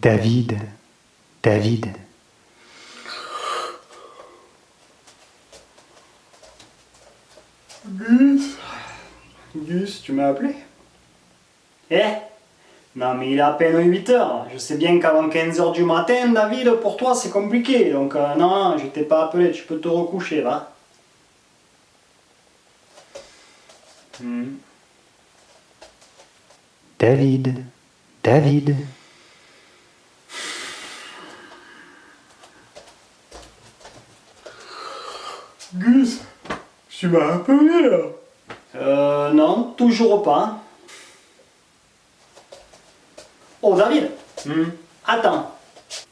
David, David. Gus, tu m'as appelé? Non mais il est à peine 8 heures. Je sais bien qu'avant 15 heures du matin, David, pour toi c'est compliqué. Donc non, je t'ai pas appelé, tu peux te recoucher, va. David, David. Gus, tu m'as appelé là? Non, toujours pas. Oh David, attends.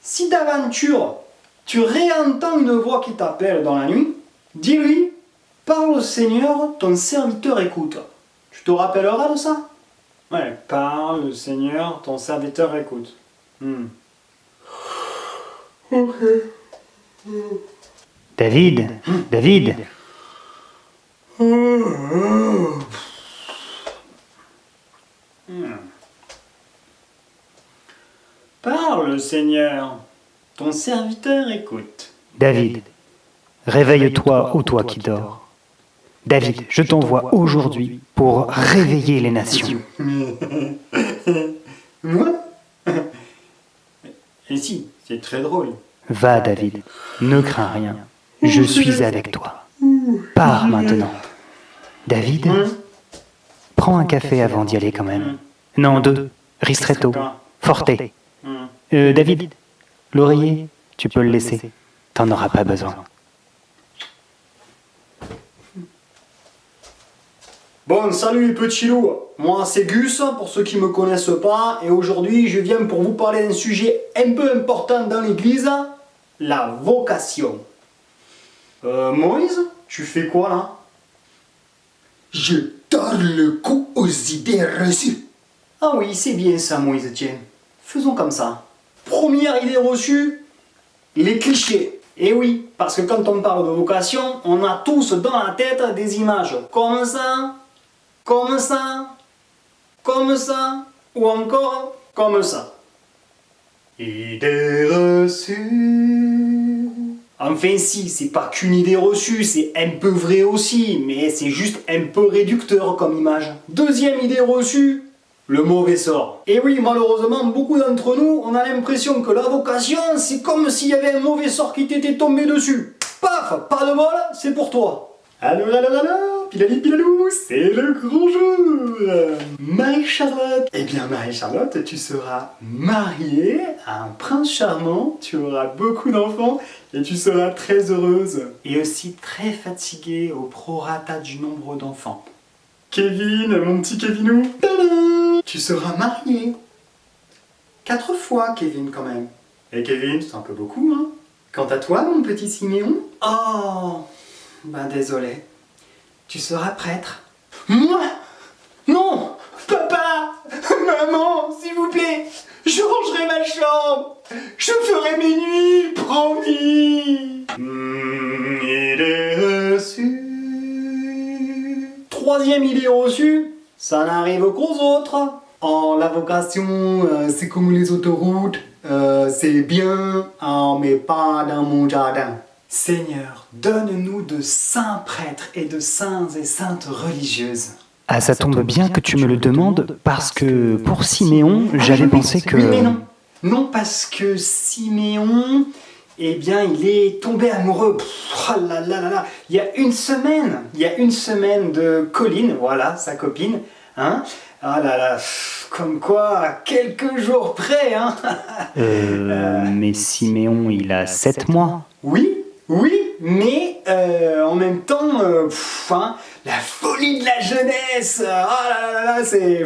Si d'aventure tu réentends une voix qui t'appelle dans la nuit, dis-lui, parle au Seigneur, ton serviteur écoute. Tu te rappelleras de ça? Ouais, parle au Seigneur, ton serviteur écoute. Ok. David, David. Parle, Seigneur, ton serviteur écoute. David, réveille-toi, ô toi qui dors. David, je t'envoie aujourd'hui pour réveiller les nations. Moi? Et si, c'est très drôle. Va, David, ne crains rien. Je suis avec toi. Pars maintenant. David, prends un café avant d'y aller quand même. Non, 2. Ristretto. Forte. David, l'oreiller, tu peux le laisser. T'en auras pas besoin. Bon, salut les petits loups. Moi c'est Gus, pour ceux qui me connaissent pas, et aujourd'hui je viens pour vous parler d'un sujet un peu important dans l'église, la vocation. Moïse, tu fais quoi là? Je tords le cou aux idées reçues. Ah oui, c'est bien ça Moïse, tiens. Faisons comme ça. Première idée reçue, les clichés. Et oui, parce que quand on parle de vocation, on a tous dans la tête des images comme ça, comme ça, comme ça, ou encore comme ça. Idée reçue. Enfin si, c'est pas qu'une idée reçue, c'est un peu vrai aussi, mais c'est juste un peu réducteur comme image. Deuxième idée reçue, le mauvais sort. Et oui, malheureusement, beaucoup d'entre nous, on a l'impression que la vocation, c'est comme s'il y avait un mauvais sort qui t'était tombé dessus. Paf, pas de bol, c'est pour toi. Allô, pilali pilalou, c'est le grand jour. Marie-Charlotte. Eh bien, Marie-Charlotte, tu seras mariée à un prince charmant, tu auras beaucoup d'enfants et tu seras très heureuse. Et aussi très fatiguée au prorata du nombre d'enfants. Kevin, mon petit Kevinou. Tadam, tu seras marié. 4 fois, Kevin, quand même. Et Kevin, c'est un peu beaucoup, hein. Quant à toi, mon petit Siméon. Oh, ben désolé. Tu seras prêtre. Moi? Non! Papa! Maman, s'il vous plaît! Je rangerai ma chambre! Je ferai mes nuits, promis! Idée reçue. Troisième idée reçue, ça n'arrive qu'aux autres. Oh, la vocation, c'est comme les autoroutes, c'est bien, mais pas dans mon jardin. Seigneur, donne-nous de saints prêtres et de saints et saintes religieuses. Ah, ça tombe bien que tu me le demandes, parce que pour Siméon, j'avais pensé que... Oui, mais non. Non, parce que Siméon, eh bien, il est tombé amoureux. Oh là là là là. Il y a une semaine de Colline, voilà, sa copine, hein. Ah là là, comme quoi, à quelques jours près, hein. Mais Siméon, il a 7 mois. Oui, mais en même temps, hein, la folie de la jeunesse, ah là là là, c'est...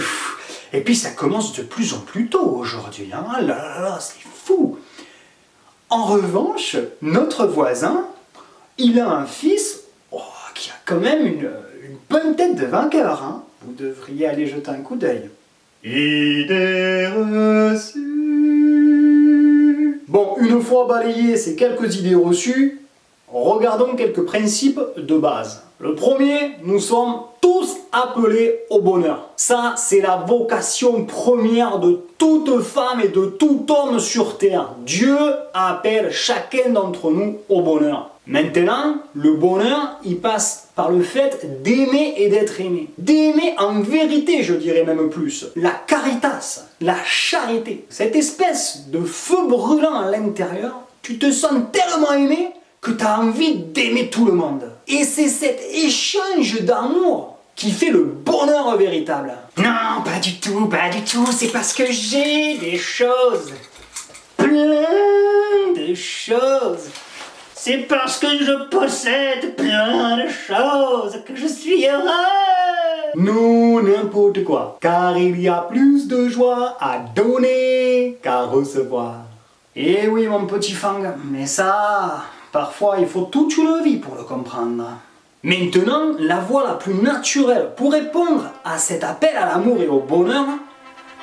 Et puis ça commence de plus en plus tôt aujourd'hui, hein, ah là là là, c'est fou. En revanche, notre voisin, il a un fils qui a quand même une bonne tête de vainqueur, hein. Vous devriez aller jeter un coup d'œil. Idée reçue. Bon, une fois balayé ces quelques idées reçues, regardons quelques principes de base. Le premier, nous sommes tous appelés au bonheur. Ça, c'est la vocation première de toute femme et de tout homme sur terre. Dieu appelle chacun d'entre nous au bonheur. Maintenant, le bonheur, il passe par le fait d'aimer et d'être aimé. D'aimer en vérité, je dirais même plus. La caritas, la charité. Cette espèce de feu brûlant à l'intérieur, tu te sens tellement aimé que tu as envie d'aimer tout le monde. Et c'est cet échange d'amour qui fait le bonheur véritable. Non, pas du tout, c'est parce que j'ai des choses. Plein de choses. C'est parce que je possède plein de choses que je suis heureux. Non, n'importe quoi. Car il y a plus de joie à donner qu'à recevoir. Eh oui, mon petit Fang, mais ça, parfois il faut toute une vie pour le comprendre. Maintenant, la voie la plus naturelle pour répondre à cet appel à l'amour et au bonheur,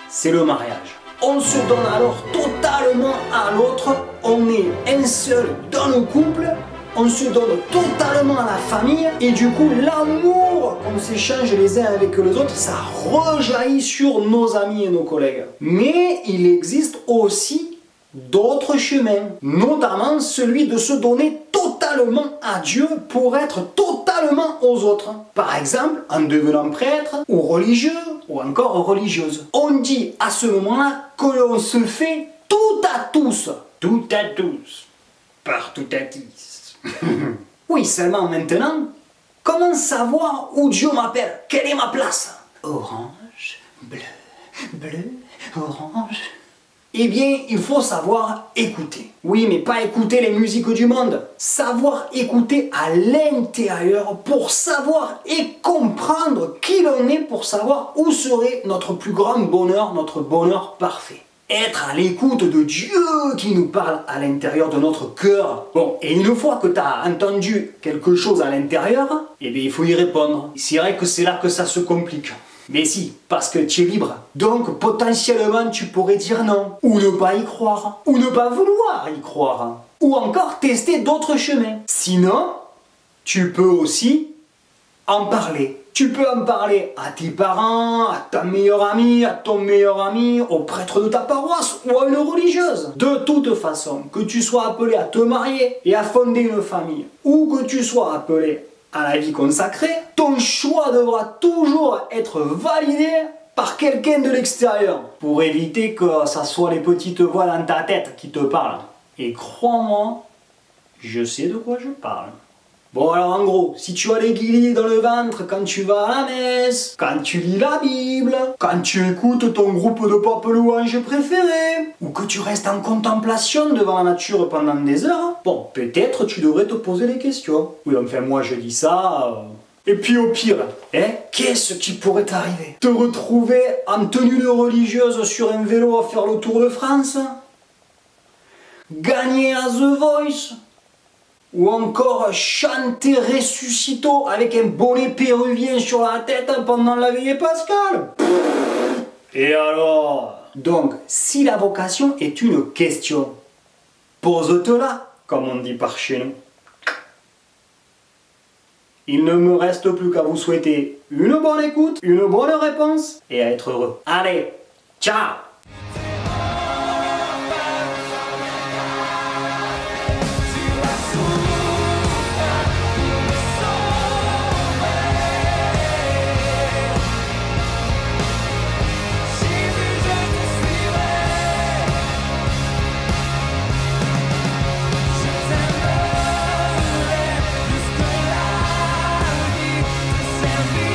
c'est le mariage. On se donne alors totalement à l'autre, on est un seul dans le couple, on se donne totalement à la famille et du coup l'amour qu'on s'échange les uns avec les autres, ça rejaillit sur nos amis et nos collègues. Mais il existe aussi d'autres chemins, notamment celui de se donner totalement à Dieu pour être totalement aux autres. Par exemple, en devenant prêtre ou religieux ou encore religieuse. On dit à ce moment-là que l'on se fait tout à tous. Tout à tous. Partout à tous. Oui, seulement maintenant, comment savoir où Dieu m'appelle? Quelle est ma place? Orange, bleu, bleu, orange. Eh bien, il faut savoir écouter. Oui, mais pas écouter les musiques du monde. Savoir écouter à l'intérieur pour savoir et comprendre qui l'on est, pour savoir où serait notre plus grand bonheur, notre bonheur parfait. Être à l'écoute de Dieu qui nous parle à l'intérieur de notre cœur. Bon, et une fois que tu as entendu quelque chose à l'intérieur, eh bien, il faut y répondre. C'est vrai que c'est là que ça se complique. Mais si, parce que tu es libre. Donc potentiellement tu pourrais dire non, ou ne pas y croire, ou ne pas vouloir y croire, ou encore tester d'autres chemins. Sinon, tu peux aussi en parler. Tu peux en parler à tes parents, à ta meilleure amie, à ton meilleur ami, au prêtre de ta paroisse ou à une religieuse. De toute façon, que tu sois appelé à te marier et à fonder une famille, ou que tu sois appelé à la vie consacrée, ton choix devra toujours être validé par quelqu'un de l'extérieur pour éviter que ça soit les petites voix dans ta tête qui te parlent. Et crois-moi, je sais de quoi je parle. Bon alors en gros, si tu as les guillis dans le ventre quand tu vas à la messe, quand tu lis la Bible, quand tu écoutes ton groupe de pop louange préféré, ou que tu restes en contemplation devant la nature pendant des heures, bon, peut-être tu devrais te poser des questions. Oui, enfin moi je dis ça... Et puis au pire, qu'est-ce qui pourrait t'arriver? Te retrouver en tenue de religieuse sur un vélo à faire le tour de France? Gagner à The Voice? Ou encore chanter Ressuscito avec un bonnet péruvien sur la tête pendant la veillée pascale? Et alors? Donc, si la vocation est une question, pose-te-la, comme on dit par chez nous. Il ne me reste plus qu'à vous souhaiter une bonne écoute, une bonne réponse et à être heureux. Allez, ciao! Servir